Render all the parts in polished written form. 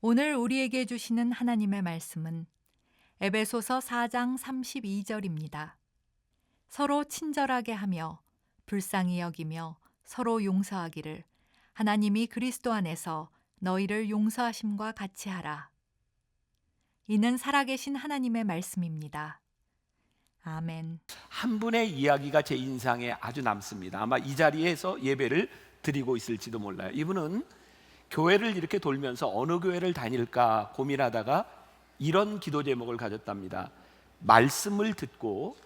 오늘 우리에게 주시는 하나님의 말씀은 에베소서 4장 32절입니다. 서로 친절하게 하며 불쌍히 여기며 서로 용서하기를 하나님이 그리스도 안에서 너희를 용서하심과 같이 하라. 이는 살아계신 하나님의 말씀입니다. 아멘. 한 분의 이야기가 제 인상에 아주 남습니다. 아마 이 자리에서 예배를 드리고 있을지도 몰라요. 이분은 교회를 이렇게 돌면서 어느 교회를 다닐까 고민하다가 이런 기도 제목을 가졌답니다. 말씀을 듣고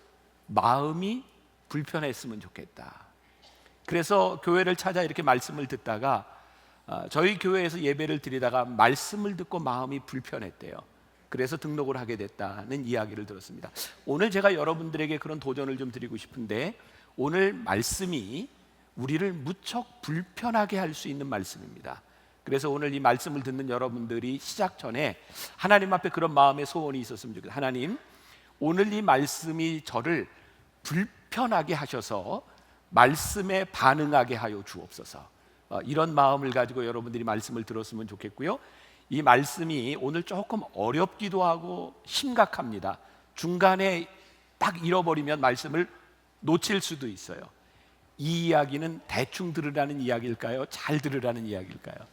마음이 불편했으면 좋겠다. 그래서 교회를 찾아 이렇게 말씀을 듣다가 저희 교회에서 예배를 드리다가 말씀을 듣고 마음이 불편했대요. 그래서 등록을 하게 됐다는 이야기를 들었습니다. 오늘 제가 여러분들에게 그런 도전을 좀 드리고 싶은데, 오늘 말씀이 우리를 무척 불편하게 할 수 있는 말씀입니다. 그래서 오늘 이 말씀을 듣는 여러분들이 시작 전에 하나님 앞에 그런 마음의 소원이 있었으면 좋겠어요. 하나님, 오늘 이 말씀이 저를 불편하게 하셔서 말씀에 반응하게 하여 주옵소서. 이런 마음을 가지고 여러분들이 말씀을 들었으면 좋겠고요. 이 말씀이 오늘 조금 어렵기도 하고 심각합니다. 중간에 딱 잃어버리면 말씀을 놓칠 수도 있어요. 이 이야기는 대충 들으라는 이야기일까요? 잘 들으라는 이야기일까요?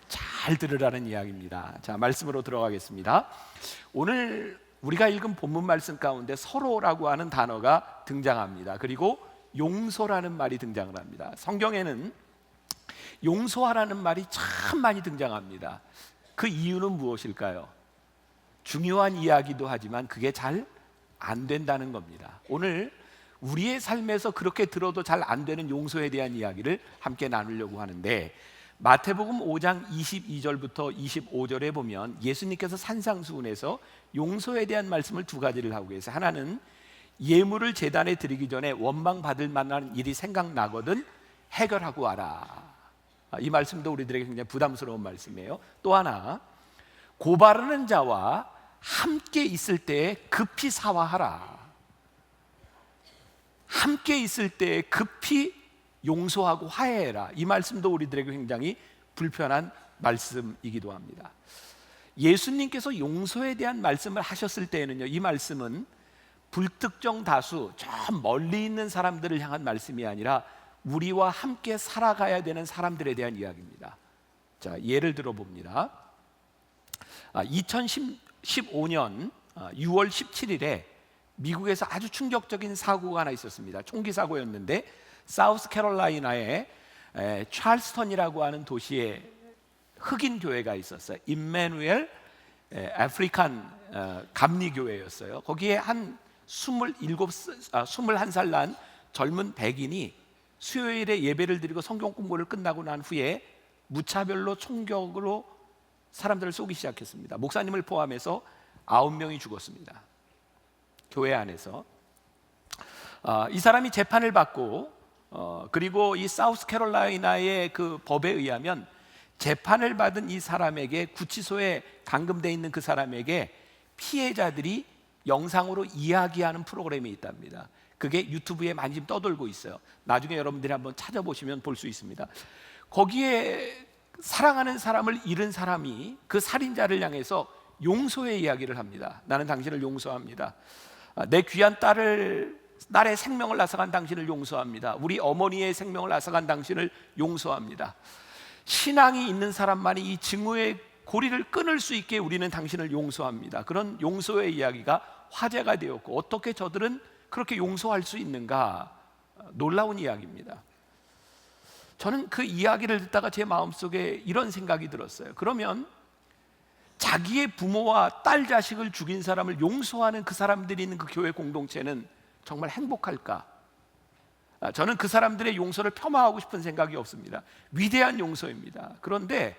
잘 들으라는 이야기입니다. 자, 말씀으로 들어가겠습니다. 오늘 우리가 읽은 본문 말씀 가운데 서로라고 하는 단어가 등장합니다. 그리고 용서라는 말이 등장을 합니다. 성경에는 용서하라는 말이 참 많이 등장합니다. 그 이유는 무엇일까요? 중요한 이야기도 하지만 그게 잘 안 된다는 겁니다. 오늘 우리의 삶에서 그렇게 들어도 잘 안 되는 용서에 대한 이야기를 함께 나누려고 하는데, 마태복음 5장 22절부터 25절에 보면 예수님께서 산상수훈에서 용서에 대한 말씀을 두 가지를 하고 계세요. 하나는 예물을 제단에 드리기 전에 원망받을 만한 일이 생각나거든 해결하고 와라. 이 말씀도 우리들에게 굉장히 부담스러운 말씀이에요. 또 하나, 고발하는 자와 함께 있을 때 급히 사과하라. 함께 있을 때 급히 용서하고 화해해라. 이 말씀도 우리들에게 굉장히 불편한 말씀이기도 합니다. 예수님께서 용서에 대한 말씀을 하셨을 때에는요, 이 말씀은 불특정 다수 저 멀리 있는 사람들을 향한 말씀이 아니라 우리와 함께 살아가야 되는 사람들에 대한 이야기입니다. 자, 예를 들어 봅니다. 2015년 6월 17일에 미국에서 아주 충격적인 사고가 하나 있었습니다. 총기 사고였는데 사우스캐롤라이나의 찰스턴이라고 하는 도시에 흑인 교회가 있었어요. 임마누엘 아프리칸 감리교회였어요. 거기에 한 21살 난 젊은 백인이 수요일에 예배를 드리고 성경 공부를 끝나고 난 후에 무차별로 총격으로 사람들을 쏘기 시작했습니다. 목사님을 포함해서 9명이 죽었습니다. 교회 안에서. 이 사람이 재판을 받고 그리고 이 사우스캐롤라이나의 그 법에 의하면 재판을 받은 이 사람에게, 구치소에 감금되어 있는 그 사람에게 피해자들이 영상으로 이야기하는 프로그램이 있답니다. 그게 유튜브에 많이 지금 떠돌고 있어요. 나중에 여러분들이 한번 찾아보시면 볼 수 있습니다. 거기에 사랑하는 사람을 잃은 사람이 그 살인자를 향해서 용서의 이야기를 합니다. 나는 당신을 용서합니다. 내 귀한 딸의 생명을 앗아간 당신을 용서합니다. 우리 어머니의 생명을 앗아간 당신을 용서합니다. 신앙이 있는 사람만이 이 증오의 고리를 끊을 수 있게 우리는 당신을 용서합니다. 그런 용서의 이야기가 화제가 되었고, 어떻게 저들은 그렇게 용서할 수 있는가? 놀라운 이야기입니다. 저는 그 이야기를 듣다가 제 마음속에 이런 생각이 들었어요. 그러면 자기의 부모와 딸 자식을 죽인 사람을 용서하는 그 사람들이 있는 그 교회 공동체는 정말 행복할까? 저는 그 사람들의 용서를 폄하하고 싶은 생각이 없습니다. 위대한 용서입니다. 그런데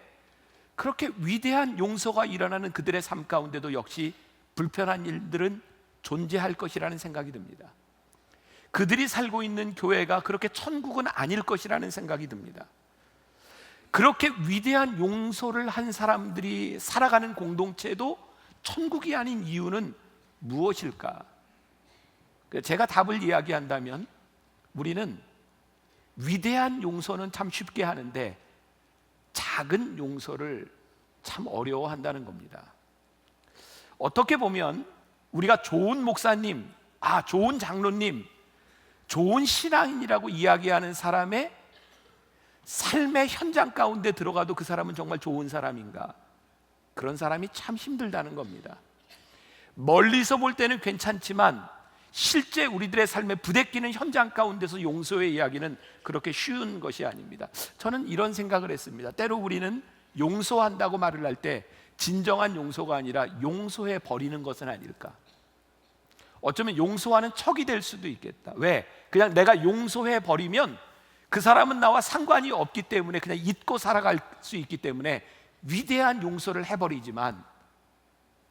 그렇게 위대한 용서가 일어나는 그들의 삶 가운데도 역시 불편한 일들은 존재할 것이라는 생각이 듭니다. 그들이 살고 있는 교회가 그렇게 천국은 아닐 것이라는 생각이 듭니다. 그렇게 위대한 용서를 한 사람들이 살아가는 공동체도 천국이 아닌 이유는 무엇일까? 제가 답을 이야기한다면 우리는 위대한 용서는 참 쉽게 하는데 작은 용서를 참 어려워한다는 겁니다. 어떻게 보면 우리가 좋은 목사님, 좋은 장로님, 좋은 신앙인이라고 이야기하는 사람의 삶의 현장 가운데 들어가도 그 사람은 정말 좋은 사람인가? 그런 사람이 참 힘들다는 겁니다. 멀리서 볼 때는 괜찮지만 실제 우리들의 삶에 부대끼는 현장 가운데서 용서의 이야기는 그렇게 쉬운 것이 아닙니다. 저는 이런 생각을 했습니다. 때로 우리는 용서한다고 말을 할 때 진정한 용서가 아니라 용서해 버리는 것은 아닐까? 어쩌면 용서하는 척이 될 수도 있겠다. 왜? 그냥 내가 용서해 버리면 그 사람은 나와 상관이 없기 때문에 그냥 잊고 살아갈 수 있기 때문에 위대한 용서를 해버리지만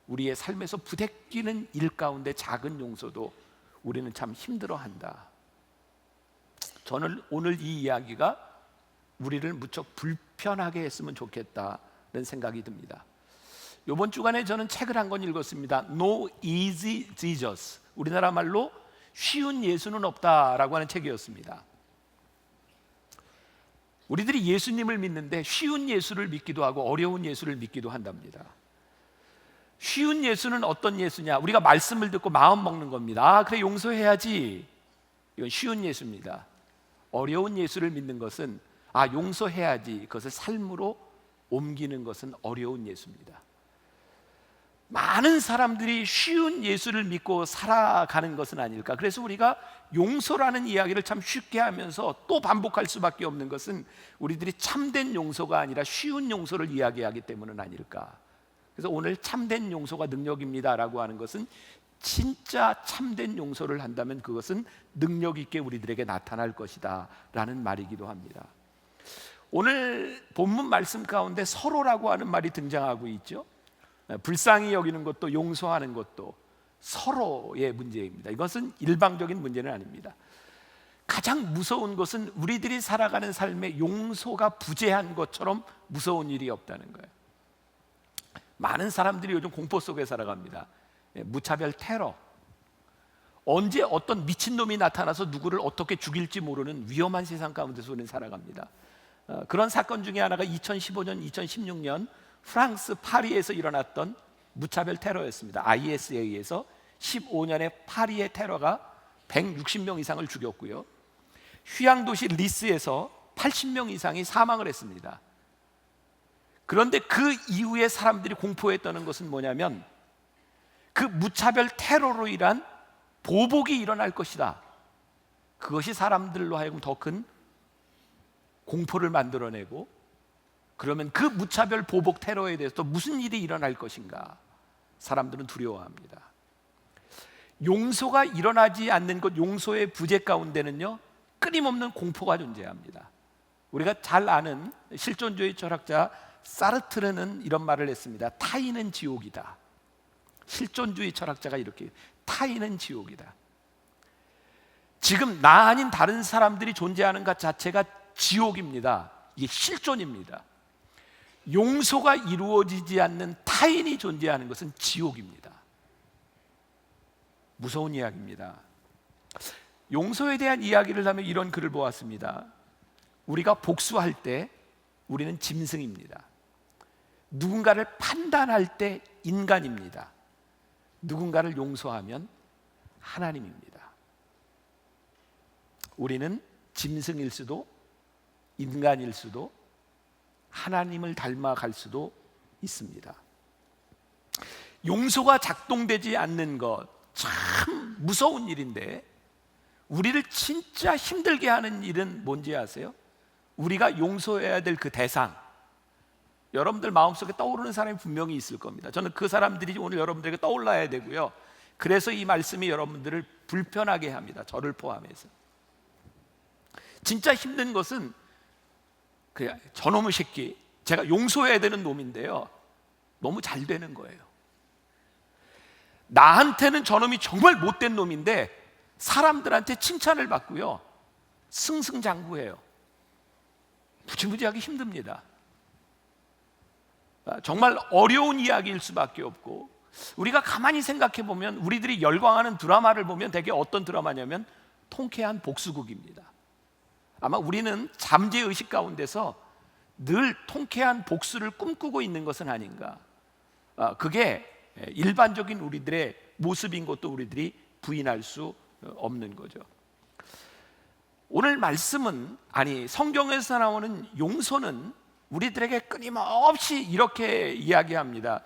우리의 삶에서 부대끼는 일 가운데 작은 용서도 우리는 참 힘들어한다. 저는 오늘 이 이야기가 우리를 무척 불편하게 했으면 좋겠다는 생각이 듭니다. 이번 주간에 저는 책을 한 권 읽었습니다. No Easy Jesus, 우리나라 말로 쉬운 예수는 없다라고 하는 책이었습니다. 우리들이 예수님을 믿는데 쉬운 예수를 믿기도 하고 어려운 예수를 믿기도 한답니다. 쉬운 예수는 어떤 예수냐? 우리가 말씀을 듣고 마음 먹는 겁니다. 그래, 용서해야지. 이건 쉬운 예수입니다. 어려운 예수를 믿는 것은 용서해야지. 그것을 삶으로 옮기는 것은 어려운 예수입니다. 많은 사람들이 쉬운 예수를 믿고 살아가는 것은 아닐까? 그래서 우리가 용서라는 이야기를 참 쉽게 하면서 또 반복할 수밖에 없는 것은 우리들이 참된 용서가 아니라 쉬운 용서를 이야기하기 때문은 아닐까? 그래서 오늘 참된 용서가 능력입니다라고 하는 것은 진짜 참된 용서를 한다면 그것은 능력 있게 우리들에게 나타날 것이다 라는 말이기도 합니다. 오늘 본문 말씀 가운데 서로라고 하는 말이 등장하고 있죠. 불쌍히 여기는 것도 용서하는 것도 서로의 문제입니다. 이것은 일방적인 문제는 아닙니다. 가장 무서운 것은 우리들이 살아가는 삶에 용서가 부재한 것처럼 무서운 일이 없다는 거예요. 많은 사람들이 요즘 공포 속에 살아갑니다. 무차별 테러, 언제 어떤 미친놈이 나타나서 누구를 어떻게 죽일지 모르는 위험한 세상 가운데서 우리는 살아갑니다. 그런 사건 중에 하나가 2015년, 2016년 프랑스 파리에서 일어났던 무차별 테러였습니다. IS에 의해서 15년의 파리의 테러가 160명 이상을 죽였고요. 휴양도시 리스에서 80명 이상이 사망을 했습니다. 그런데 그 이후에 사람들이 공포했다는 것은 뭐냐면 그 무차별 테러로 인한 보복이 일어날 것이다. 그것이 사람들로 하여금 더 큰 공포를 만들어내고, 그러면 그 무차별 보복 테러에 대해서 또 무슨 일이 일어날 것인가 사람들은 두려워합니다. 용서가 일어나지 않는 것, 용서의 부재 가운데는요 끊임없는 공포가 존재합니다. 우리가 잘 아는 실존주의 철학자 사르트르는 이런 말을 했습니다. 타인은 지옥이다. 실존주의 철학자가 이렇게, 타인은 지옥이다. 지금 나 아닌 다른 사람들이 존재하는 것 자체가 지옥입니다. 이게 실존입니다. 용서가 이루어지지 않는 타인이 존재하는 것은 지옥입니다. 무서운 이야기입니다. 용서에 대한 이야기를 하면 이런 글을 보았습니다. 우리가 복수할 때 우리는 짐승입니다. 누군가를 판단할 때 인간입니다. 누군가를 용서하면 하나님입니다. 우리는 짐승일 수도 인간일 수도 하나님을 닮아갈 수도 있습니다. 용서가 작동되지 않는 것 참 무서운 일인데, 우리를 진짜 힘들게 하는 일은 뭔지 아세요? 우리가 용서해야 될 그 대상, 여러분들 마음속에 떠오르는 사람이 분명히 있을 겁니다. 저는 그 사람들이 오늘 여러분들에게 떠올라야 되고요. 그래서 이 말씀이 여러분들을 불편하게 합니다. 저를 포함해서. 진짜 힘든 것은 저놈의 새끼, 제가 용서해야 되는 놈인데요, 너무 잘 되는 거예요. 나한테는 저놈이 정말 못된 놈인데 사람들한테 칭찬을 받고요, 승승장구해요. 무지무지하게 힘듭니다. 정말 어려운 이야기일 수밖에 없고, 우리가 가만히 생각해 보면 우리들이 열광하는 드라마를 보면 대개 어떤 드라마냐면 통쾌한 복수극입니다. 아마 우리는 잠재의식 가운데서 늘 통쾌한 복수를 꿈꾸고 있는 것은 아닌가? 그게 일반적인 우리들의 모습인 것도 우리들이 부인할 수 없는 거죠. 오늘 말씀은, 성경에서 나오는 용서는 우리들에게 끊임없이 이렇게 이야기합니다.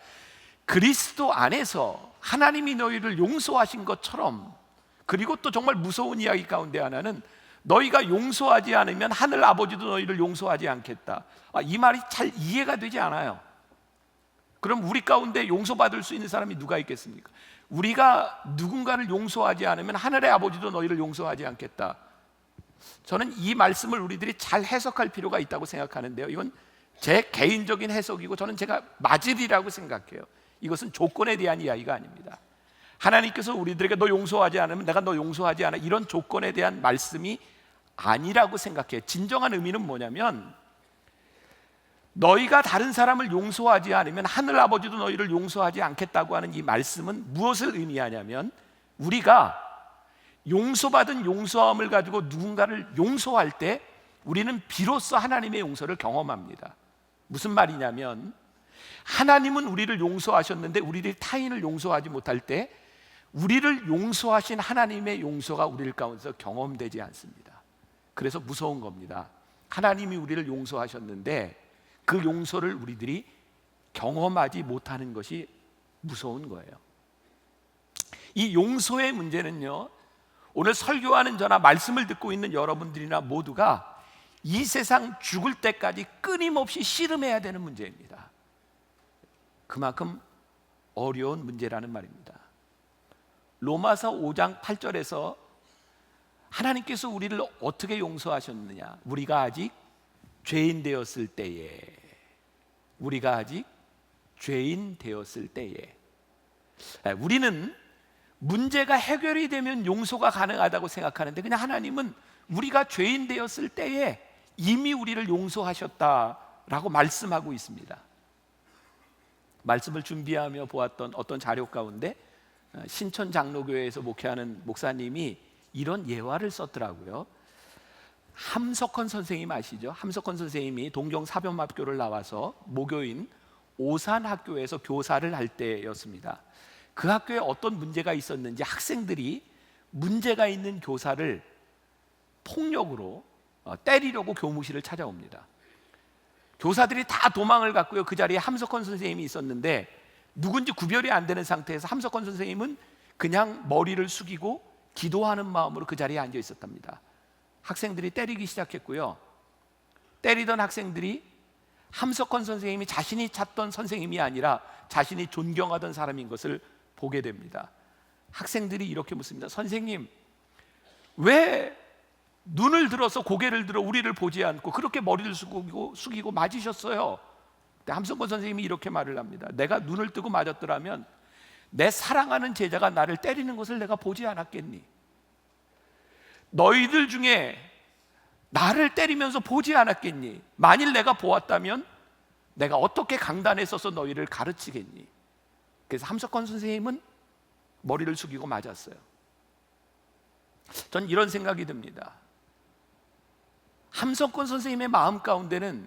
그리스도 안에서 하나님이 너희를 용서하신 것처럼, 그리고 또 정말 무서운 이야기 가운데 하나는 너희가 용서하지 않으면 하늘 아버지도 너희를 용서하지 않겠다. 이 말이 잘 이해가 되지 않아요. 그럼 우리 가운데 용서받을 수 있는 사람이 누가 있겠습니까? 우리가 누군가를 용서하지 않으면 하늘의 아버지도 너희를 용서하지 않겠다. 저는 이 말씀을 우리들이 잘 해석할 필요가 있다고 생각하는데요, 이건 제 개인적인 해석이고 저는 제가 맞으리라고 생각해요. 이것은 조건에 대한 이야기가 아닙니다. 하나님께서 우리들에게 너 용서하지 않으면 내가 너 용서하지 않아, 이런 조건에 대한 말씀이 아니라고 생각해요. 진정한 의미는 뭐냐면, 너희가 다른 사람을 용서하지 않으면 하늘 아버지도 너희를 용서하지 않겠다고 하는 이 말씀은 무엇을 의미하냐면, 우리가 용서받은 용서함을 가지고 누군가를 용서할 때 우리는 비로소 하나님의 용서를 경험합니다. 무슨 말이냐면, 하나님은 우리를 용서하셨는데 우리들이 타인을 용서하지 못할 때 우리를 용서하신 하나님의 용서가 우리 가운데서 경험되지 않습니다. 그래서 무서운 겁니다. 하나님이 우리를 용서하셨는데 그 용서를 우리들이 경험하지 못하는 것이 무서운 거예요. 이 용서의 문제는요, 오늘 설교하는 저나 말씀을 듣고 있는 여러분들이나 모두가 이 세상 죽을 때까지 끊임없이 씨름해야 되는 문제입니다. 그만큼 어려운 문제라는 말입니다. 로마서 5장 8절에서 하나님께서 우리를 어떻게 용서하셨느냐? 우리가 아직 죄인 되었을 때에, 우리가 아직 죄인 되었을 때에. 우리는 문제가 해결이 되면 용서가 가능하다고 생각하는데, 그냥 하나님은 우리가 죄인 되었을 때에 이미 우리를 용서하셨다라고 말씀하고 있습니다. 말씀을 준비하며 보았던 어떤 자료 가운데 신천 장로교회에서 목회하는 목사님이 이런 예화를 썼더라고요. 함석헌 선생님 아시죠? 함석헌 선생님이 동경 사범학교를 나와서 모교인 오산학교에서 교사를 할 때였습니다. 그 학교에 어떤 문제가 있었는지 학생들이 문제가 있는 교사를 폭력으로 때리려고 교무실을 찾아옵니다. 교사들이 다 도망을 갔고요. 그 자리에 함석헌 선생님이 있었는데 누군지 구별이 안 되는 상태에서 함석헌 선생님은 그냥 머리를 숙이고 기도하는 마음으로 그 자리에 앉아 있었답니다. 학생들이 때리기 시작했고요. 때리던 학생들이 함석헌 선생님이 자신이 찾던 선생님이 아니라 자신이 존경하던 사람인 것을 보게 됩니다. 학생들이 이렇게 묻습니다. 선생님, 왜 눈을 들어서 고개를 들어 우리를 보지 않고 그렇게 머리를 숙이고 맞으셨어요? 함석헌 선생님이 이렇게 말을 합니다. 내가 눈을 뜨고 맞았더라면 내 사랑하는 제자가 나를 때리는 것을 내가 보지 않았겠니? 너희들 중에 나를 때리면서 보지 않았겠니? 만일 내가 보았다면 내가 어떻게 강단에 서서 너희를 가르치겠니? 그래서 함석헌 선생님은 머리를 숙이고 맞았어요. 전 이런 생각이 듭니다. 함석헌 선생님의 마음 가운데는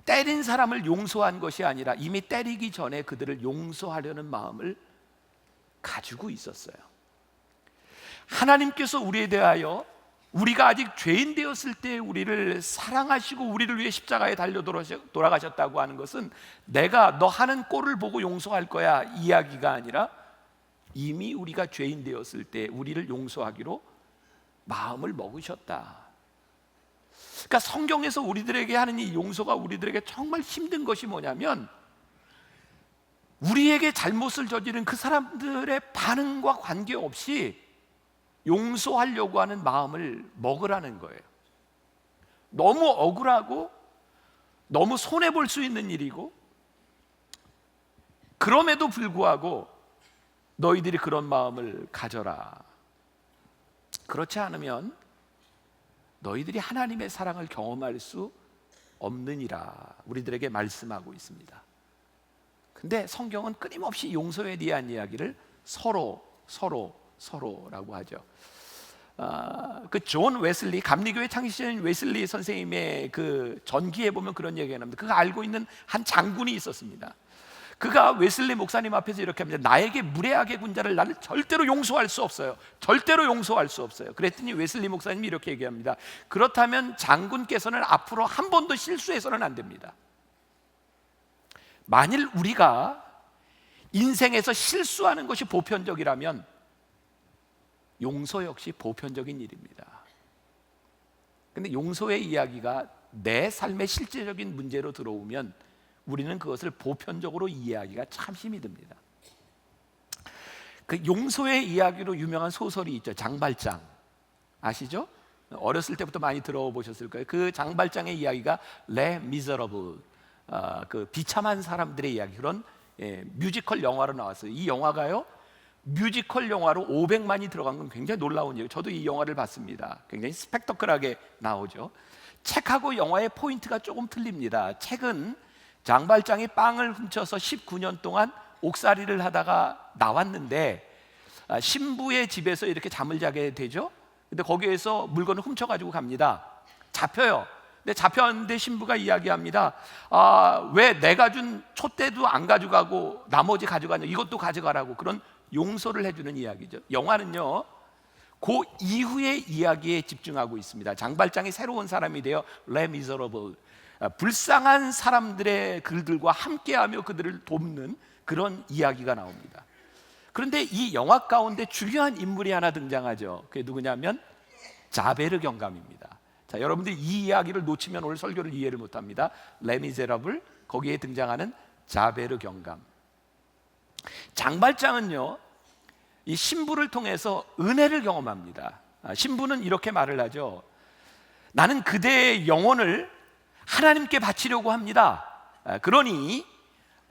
때린 사람을 용서한 것이 아니라 이미 때리기 전에 그들을 용서하려는 마음을 가지고 있었어요. 하나님께서 우리에 대하여 우리가 아직 죄인 되었을 때 우리를 사랑하시고 우리를 위해 십자가에 달려 돌아가셨다고 하는 것은 내가 너 하는 꼴을 보고 용서할 거야 이야기가 아니라 이미 우리가 죄인 되었을 때 우리를 용서하기로 마음을 먹으셨다. 그러니까 성경에서 우리들에게 하는 이 용서가 우리들에게 정말 힘든 것이 뭐냐면, 우리에게 잘못을 저지른 그 사람들의 반응과 관계없이 용서하려고 하는 마음을 먹으라는 거예요. 너무 억울하고 너무 손해볼 수 있는 일이고, 그럼에도 불구하고 너희들이 그런 마음을 가져라. 그렇지 않으면 너희들이 하나님의 사랑을 경험할 수 없느니라 우리들에게 말씀하고 있습니다. 근데 성경은 끊임없이 용서에 대한 이야기를 서로라고 하죠. 그 존 웨슬리, 감리교회 창시자인 웨슬리 선생님의 그 전기에 보면 그런 얘기가 납니다. 그가 알고 있는 한 장군이 있었습니다. 그가 웨슬리 목사님 앞에서 이렇게 합니다. 나에게 무례하게 군 자를 나는 절대로 용서할 수 없어요. 절대로 용서할 수 없어요. 그랬더니 웨슬리 목사님이 이렇게 얘기합니다. 그렇다면 장군께서는 앞으로 한 번도 실수해서는 안 됩니다. 만일 우리가 인생에서 실수하는 것이 보편적이라면 용서 역시 보편적인 일입니다. 근데 용서의 이야기가 내 삶의 실제적인 문제로 들어오면 우리는 그것을 보편적으로 이해하기가 참 힘이 듭니다. 그 용서의 이야기로 유명한 소설이 있죠. 장발장 아시죠? 어렸을 때부터 많이 들어보셨을 거예요. 그 장발장의 이야기가 레 미저러블, 그 비참한 사람들의 이야기, 그런 뮤지컬 영화로 나왔어요. 이 영화가요, 뮤지컬 영화로 500만이 들어간 건 굉장히 놀라운 일이에요. 저도 이 영화를 봤습니다. 굉장히 스펙터클하게 나오죠. 책하고 영화의 포인트가 조금 틀립니다. 책은 장발장이 빵을 훔쳐서 19년 동안 옥살이를 하다가 나왔는데 신부의 집에서 이렇게 잠을 자게 되죠. 근데 거기에서 물건을 훔쳐가지고 갑니다. 잡혀요. 근데 잡혔는데 신부가 이야기합니다. 왜 내가 준 촛대도 안 가져가고 나머지 가져가냐, 이것도 가져가라고. 그런 용서를 해주는 이야기죠. 영화는요, 그 이후의 이야기에 집중하고 있습니다. 장발장이 새로운 사람이 되어 레 미저러블, 불쌍한 사람들의 그들과 함께하며 그들을 돕는 그런 이야기가 나옵니다. 그런데 이 영화 가운데 중요한 인물이 하나 등장하죠. 그게 누구냐면 자베르 경감입니다. 자, 여러분들이 이 이야기를 놓치면 오늘 설교를 이해를 못합니다. 레 미제라블, 거기에 등장하는 자베르 경감. 장발장은요, 이 신부를 통해서 은혜를 경험합니다. 신부는 이렇게 말을 하죠. 나는 그대의 영혼을 하나님께 바치려고 합니다. 그러니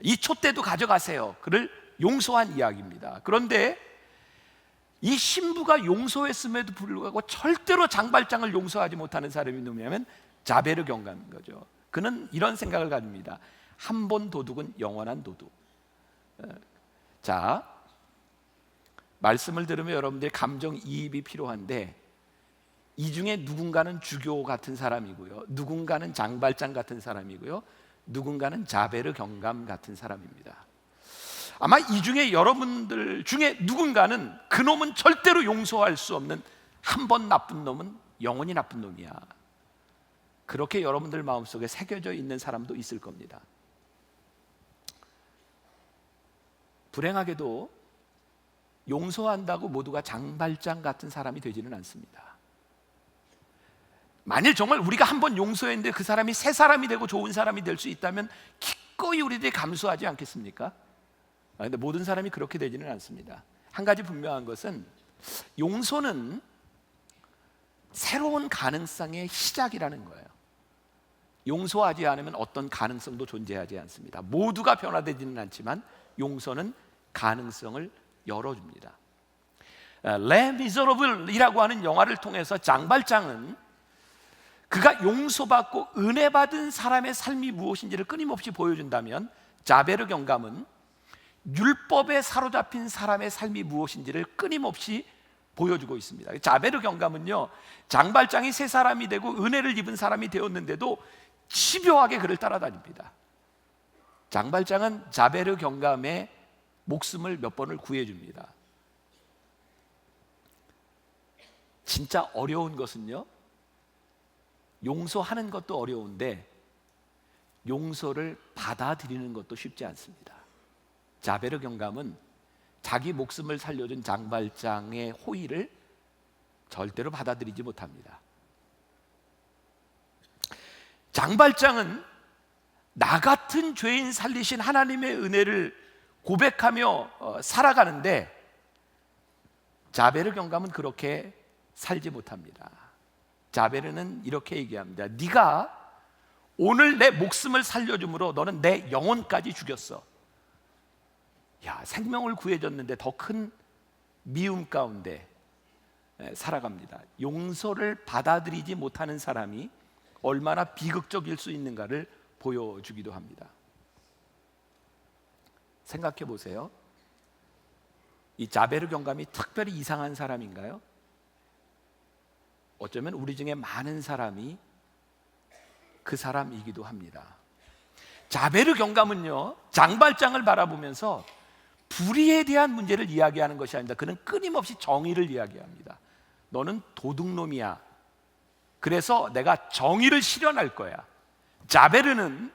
이 촛대도 가져가세요. 그를 용서한 이야기입니다. 그런데 이 신부가 용서했음에도 불구하고 절대로 장발장을 용서하지 못하는 사람이 누구냐면 자베르 경감인 거죠. 그는 이런 생각을 가집니다. 한 번 도둑은 영원한 도둑. 자, 말씀을 들으면 여러분들의 감정이입이 필요한데, 이 중에 누군가는 주교 같은 사람이고요, 누군가는 장발장 같은 사람이고요, 누군가는 자베르 경감 같은 사람입니다. 아마 이 중에 여러분들 중에 누군가는 그놈은 절대로 용서할 수 없는, 한 번 나쁜 놈은 영원히 나쁜 놈이야, 그렇게 여러분들 마음속에 새겨져 있는 사람도 있을 겁니다. 불행하게도 용서한다고 모두가 장발장 같은 사람이 되지는 않습니다. 만일 정말 우리가 한번 용서했는데 그 사람이 새 사람이 되고 좋은 사람이 될 수 있다면 기꺼이 우리들이 감수하지 않겠습니까? 그런데 모든 사람이 그렇게 되지는 않습니다. 한 가지 분명한 것은 용서는 새로운 가능성의 시작이라는 거예요. 용서하지 않으면 어떤 가능성도 존재하지 않습니다. 모두가 변화되지는 않지만 용서는 가능성을 열어줍니다. 레 미저러블이라고 하는 영화를 통해서 장발장은 그가 용서받고 은혜받은 사람의 삶이 무엇인지를 끊임없이 보여준다면, 자베르 경감은 율법에 사로잡힌 사람의 삶이 무엇인지를 끊임없이 보여주고 있습니다. 자베르 경감은요, 장발장이 새 사람이 되고 은혜를 입은 사람이 되었는데도 집요하게 그를 따라다닙니다. 장발장은 자베르 경감의 목숨을 몇 번을 구해줍니다. 진짜 어려운 것은요, 용서하는 것도 어려운데 용서를 받아들이는 것도 쉽지 않습니다. 자베르 경감은 자기 목숨을 살려준 장발장의 호의를 절대로 받아들이지 못합니다. 장발장은 나 같은 죄인 살리신 하나님의 은혜를 고백하며 살아가는데, 자베르 경감은 그렇게 살지 못합니다. 자베르는 이렇게 얘기합니다. 네가 오늘 내 목숨을 살려줌으로 너는 내 영혼까지 죽였어. 야, 생명을 구해줬는데 더 큰 미움 가운데 살아갑니다. 용서를 받아들이지 못하는 사람이 얼마나 비극적일 수 있는가를 보여주기도 합니다. 생각해 보세요. 이 자베르 경감이 특별히 이상한 사람인가요? 어쩌면 우리 중에 많은 사람이 그 사람이기도 합니다. 자베르 경감은요, 장발장을 바라보면서 불의에 대한 문제를 이야기하는 것이 아닙니다. 그는 끊임없이 정의를 이야기합니다. 너는 도둑놈이야. 그래서 내가 정의를 실현할 거야. 자베르는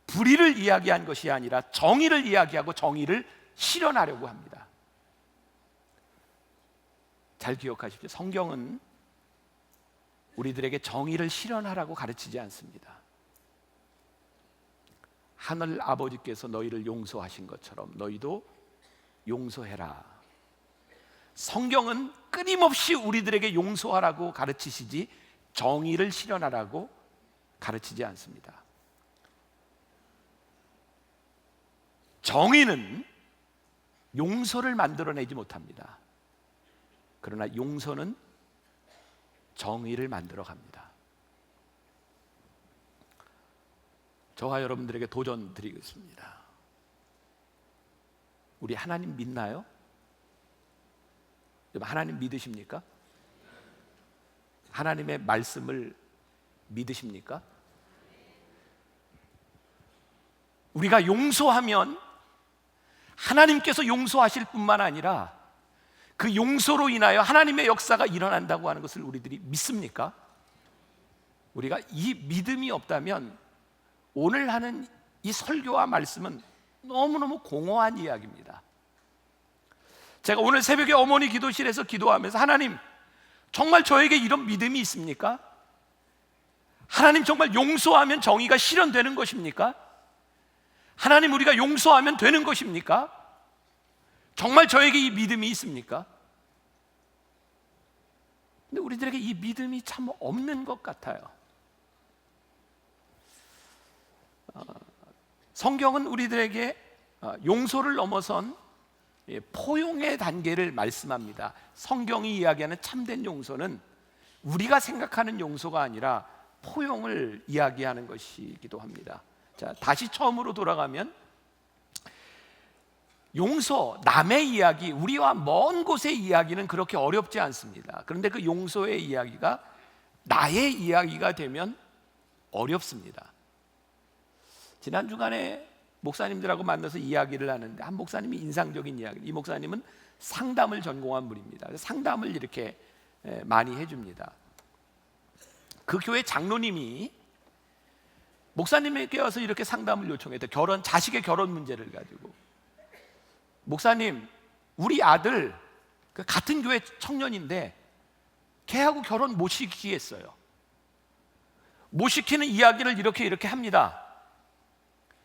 불의를 이야기한 것이 아니라 정의를 이야기하고 정의를 실현하려고 합니다. 잘 기억하십시오. 성경은 우리들에게 정의를 실현하라고 가르치지 않습니다. 하늘 아버지께서 너희를 용서하신 것처럼 너희도 용서해라. 성경은 끊임없이 우리들에게 용서하라고 가르치시지 정의를 실현하라고 가르치지 않습니다. 정의는 용서를 만들어내지 못합니다. 그러나 용서는 정의를 만들어 갑니다. 저와 여러분들에게 도전 드리겠습니다. 우리 하나님 믿나요? 하나님 믿으십니까? 하나님의 말씀을 믿으십니까? 우리가 용서하면 하나님께서 용서하실 뿐만 아니라 그 용서로 인하여 하나님의 역사가 일어난다고 하는 것을 우리들이 믿습니까? 우리가 이 믿음이 없다면 오늘 하는 이 설교와 말씀은 너무너무 공허한 이야기입니다. 제가 오늘 새벽에 어머니 기도실에서 기도하면서 하나님, 정말 저에게 이런 믿음이 있습니까? 하나님, 정말 용서하면 정의가 실현되는 것입니까? 하나님, 우리가 용서하면 되는 것입니까? 정말 저에게 이 믿음이 있습니까? 근데 우리들에게 이 믿음이 참 없는 것 같아요. 성경은 우리들에게 용서를 넘어선 포용의 단계를 말씀합니다. 성경이 이야기하는 참된 용서는 우리가 생각하는 용서가 아니라 포용을 이야기하는 것이기도 합니다. 자, 다시 처음으로 돌아가면 용서, 남의 이야기, 우리와 먼 곳의 이야기는 그렇게 어렵지 않습니다. 그런데 그 용서의 이야기가 나의 이야기가 되면 어렵습니다. 지난 주간에 목사님들하고 만나서 이야기를 하는데 한 목사님이 인상적인 이야기, 이 목사님은 상담을 전공한 분입니다. 상담을 이렇게 많이 해줍니다. 그 교회 장로님이 목사님에게 와서 이렇게 상담을 요청했대요. 자식의 결혼 문제를 가지고. 목사님, 우리 아들 같은 교회 청년인데 걔하고 결혼 못 시키겠어요. 못 시키는 이야기를 이렇게 합니다.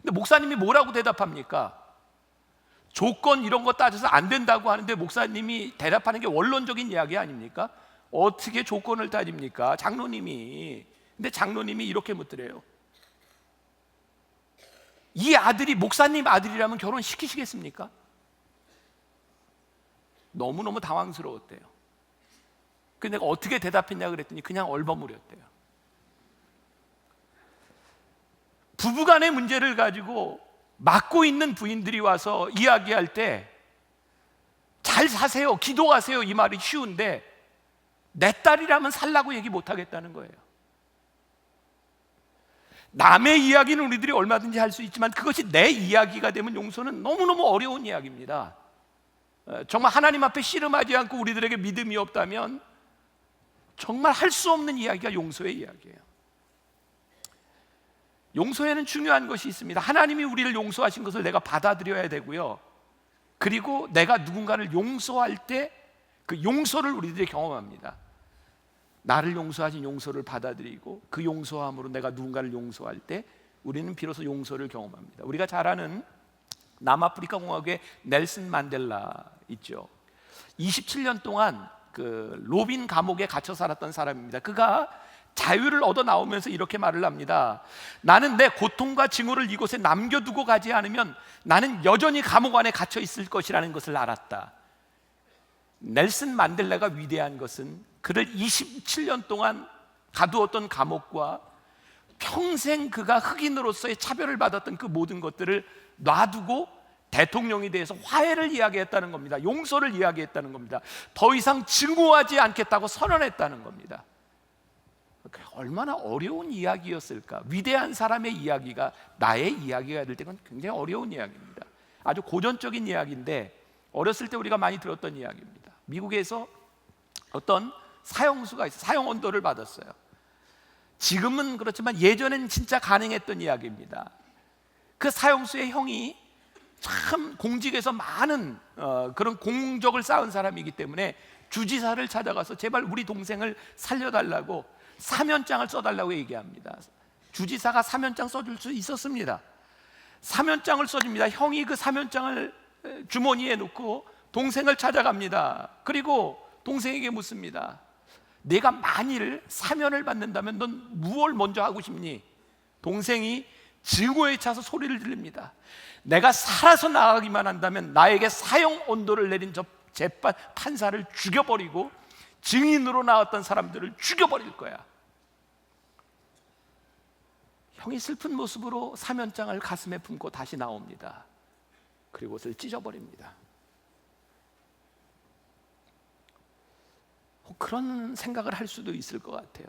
근데 목사님이 뭐라고 대답합니까? 조건 이런 거 따져서 안 된다고 하는데 목사님이 대답하는 게 원론적인 이야기 아닙니까? 어떻게 조건을 따집니까? 장로님이. 근데 장로님이 이렇게 묻더래요. 이 아들이 목사님 아들이라면 결혼시키시겠습니까? 너무너무 당황스러웠대요. 근데 내가 어떻게 대답했냐 그랬더니 그냥 얼버무렸대요. 부부간의 문제를 가지고 맡고 있는 부인들이 와서 이야기할 때 잘 사세요, 기도하세요 이 말이 쉬운데 내 딸이라면 살라고 얘기 못하겠다는 거예요. 남의 이야기는 우리들이 얼마든지 할 수 있지만 그것이 내 이야기가 되면 용서는 너무너무 어려운 이야기입니다. 정말 하나님 앞에 씨름하지 않고 우리들에게 믿음이 없다면 정말 할 수 없는 이야기가 용서의 이야기예요. 용서에는 중요한 것이 있습니다. 하나님이 우리를 용서하신 것을 내가 받아들여야 되고요. 그리고 내가 누군가를 용서할 때 그 용서를 우리들이 경험합니다. 나를 용서하신 용서를 받아들이고 그 용서함으로 내가 누군가를 용서할 때 우리는 비로소 용서를 경험합니다. 우리가 잘 아는 남아프리카 공화국의 넬슨 만델라 있죠. 27년 동안 그 로빈 감옥에 갇혀 살았던 사람입니다. 그가 자유를 얻어 나오면서 이렇게 말을 합니다. 나는 내 고통과 징후를 이곳에 남겨두고 가지 않으면 나는 여전히 감옥 안에 갇혀 있을 것이라는 것을 알았다. 넬슨 만델라가 위대한 것은 그를 27년 동안 가두었던 감옥과 평생 그가 흑인으로서의 차별을 받았던 그 모든 것들을 놔두고 대통령에 대해서 화해를 이야기했다는 겁니다. 용서를 이야기했다는 겁니다. 더 이상 증오하지 않겠다고 선언했다는 겁니다. 얼마나 어려운 이야기였을까. 위대한 사람의 이야기가 나의 이야기가 될 때는 굉장히 어려운 이야기입니다. 아주 고전적인 이야기인데 어렸을 때 우리가 많이 들었던 이야기입니다. 미국에서 어떤 사형수가 있어요. 사형 언도를 받았어요. 지금은 그렇지만 예전엔 진짜 가능했던 이야기입니다. 그 사형수의 형이 참 공직에서 많은 그런 공적을 쌓은 사람이기 때문에 주지사를 찾아가서 제발 우리 동생을 살려달라고 사면장을 써달라고 얘기합니다. 주지사가 사면장 써줄 수 있었습니다. 사면장을 써줍니다. 형이 그 사면장을 주머니에 넣고 동생을 찾아갑니다. 그리고 동생에게 묻습니다. 내가 만일 사면을 받는다면 넌 무엇을 먼저 하고 싶니? 동생이 증오에 차서 소리를 지릅니다. 내가 살아서 나가기만 한다면 나에게 사형 언도를 내린 저 재판 판사를 죽여버리고 증인으로 나왔던 사람들을 죽여버릴 거야. 형이 슬픈 모습으로 사면장을 가슴에 품고 다시 나옵니다. 그리고 그것을 찢어버립니다. 그런 생각을 할 수도 있을 것 같아요.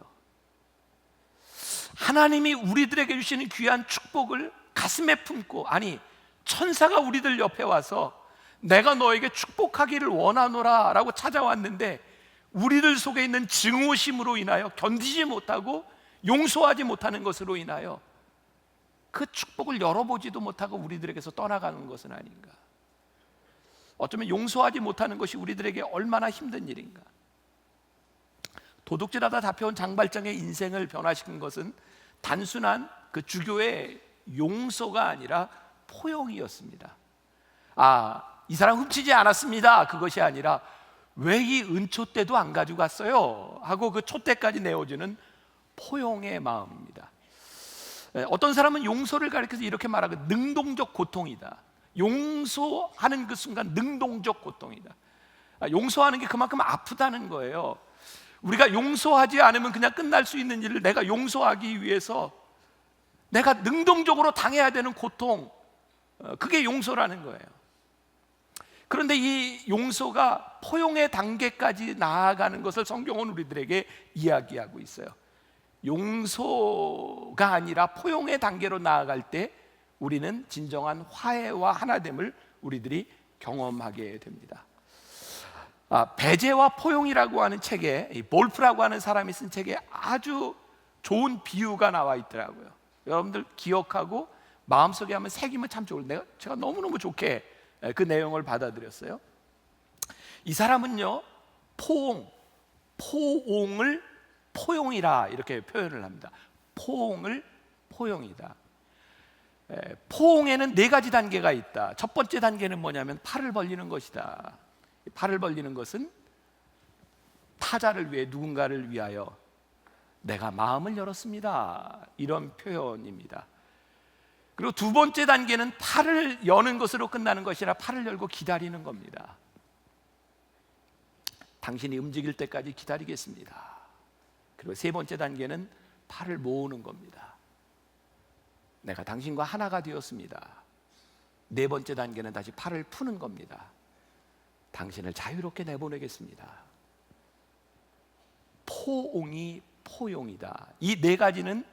하나님이 우리들에게 주시는 귀한 축복을 가슴에 품고, 아니 천사가 우리들 옆에 와서 내가 너에게 축복하기를 원하노라 라고 찾아왔는데 우리들 속에 있는 증오심으로 인하여 견디지 못하고 용서하지 못하는 것으로 인하여 그 축복을 열어보지도 못하고 우리들에게서 떠나가는 것은 아닌가. 어쩌면 용서하지 못하는 것이 우리들에게 얼마나 힘든 일인가. 도둑질하다 잡혀온 장발장의 인생을 변화시킨 것은 단순한 그 주교의 용서가 아니라 포용이었습니다. 이 사람 훔치지 않았습니다. 그것이 아니라 왜 이 은촛대도 안 가지고 갔어요? 하고 그 촛대까지 내어주는 포용의 마음입니다. 어떤 사람은 용서를 가리켜서 이렇게 말하고 능동적 고통이다. 용서하는 그 순간 능동적 고통이다. 용서하는 게 그만큼 아프다는 거예요. 우리가 용서하지 않으면 그냥 끝날 수 있는 일을 내가 용서하기 위해서 내가 능동적으로 당해야 되는 고통, 그게 용서라는 거예요. 그런데 이 용서가 포용의 단계까지 나아가는 것을 성경은 우리들에게 이야기하고 있어요. 용서가 아니라 포용의 단계로 나아갈 때 우리는 진정한 화해와 하나됨을 우리들이 경험하게 됩니다. 배제와 포용이라고 하는 책에, 볼프라고 하는 사람이 쓴 책에 아주 좋은 비유가 나와 있더라고요. 여러분들 기억하고 마음속에 한번 새기면 참 좋을. 제가 너무너무 좋게 그 내용을 받아들였어요. 이 사람은요, 포옹을 포용이라 이렇게 표현을 합니다. 포옹을 포용이다. 포옹에는 4가지 단계가 있다. 첫 번째 단계는 뭐냐면 팔을 벌리는 것이다. 팔을 벌리는 것은 타자를 위해, 누군가를 위하여 내가 마음을 열었습니다, 이런 표현입니다. 그리고 두 번째 단계는 팔을 여는 것으로 끝나는 것이 아니라 팔을 열고 기다리는 겁니다. 당신이 움직일 때까지 기다리겠습니다. 그리고 세 번째 단계는 팔을 모으는 겁니다. 내가 당신과 하나가 되었습니다. 네 번째 단계는 다시 팔을 푸는 겁니다. 당신을 자유롭게 내보내겠습니다. 포옹이 포용이다. 이 4가지는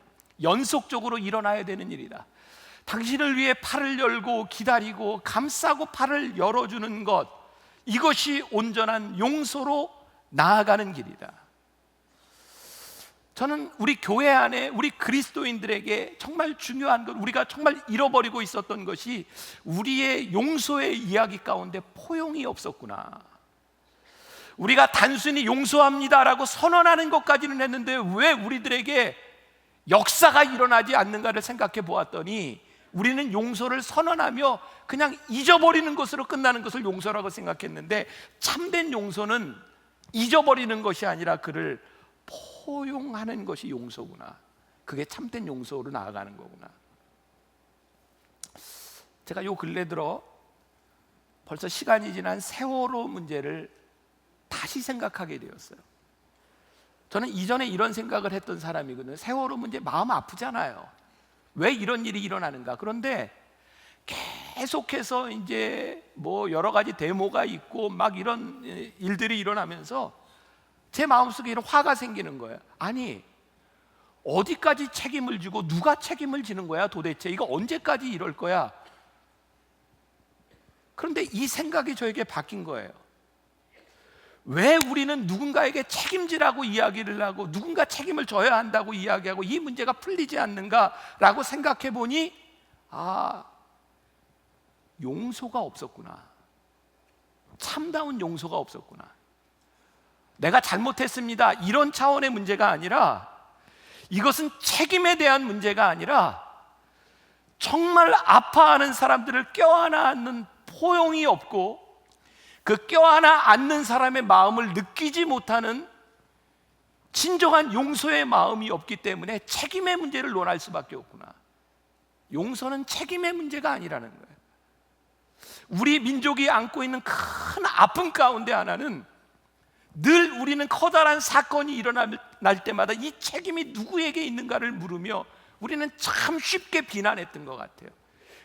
연속적으로 일어나야 되는 일이다. 당신을 위해 팔을 열고 기다리고 감싸고 팔을 열어주는 것, 이것이 온전한 용서로 나아가는 길이다. 저는 우리 교회 안에 우리 그리스도인들에게 정말 중요한 것, 우리가 정말 잃어버리고 있었던 것이 우리의 용서의 이야기 가운데 포용이 없었구나. 우리가 단순히 용서합니다라고 선언하는 것까지는 했는데 왜 우리들에게 역사가 일어나지 않는가를 생각해 보았더니 우리는 용서를 선언하며 그냥 잊어버리는 것으로 끝나는 것을 용서라고 생각했는데, 참된 용서는 잊어버리는 것이 아니라 그를 포용하는 것이 용서구나. 그게 참된 용서로 나아가는 거구나. 제가 요 근래 들어 벌써 시간이 지난 세월호 문제를 다시 생각하게 되었어요. 저는 이전에 이런 생각을 했던 사람이거든요. 세월호 문제 마음 아프잖아요. 왜 이런 일이 일어나는가? 그런데 계속해서 이제 뭐 여러 가지 데모가 있고 막 이런 일들이 일어나면서 제 마음속에 이런 화가 생기는 거예요. 아니, 어디까지 책임을 지고 누가 책임을 지는 거야 도대체? 이거 언제까지 이럴 거야? 그런데 이 생각이 저에게 바뀐 거예요. 왜 우리는 누군가에게 책임지라고 이야기를 하고 누군가 책임을 져야 한다고 이야기하고 이 문제가 풀리지 않는가라고 생각해 보니 용서가 없었구나. 참다운 용서가 없었구나. 내가 잘못했습니다 이런 차원의 문제가 아니라, 이것은 책임에 대한 문제가 아니라 정말 아파하는 사람들을 껴안아 안는 포용이 없고 그 껴안아 안는 사람의 마음을 느끼지 못하는 진정한 용서의 마음이 없기 때문에 책임의 문제를 논할 수밖에 없구나. 용서는 책임의 문제가 아니라는 거예요. 우리 민족이 안고 있는 큰 아픔 가운데 하나는 늘 우리는 커다란 사건이 일어날 때마다 이 책임이 누구에게 있는가를 물으며 우리는 참 쉽게 비난했던 것 같아요.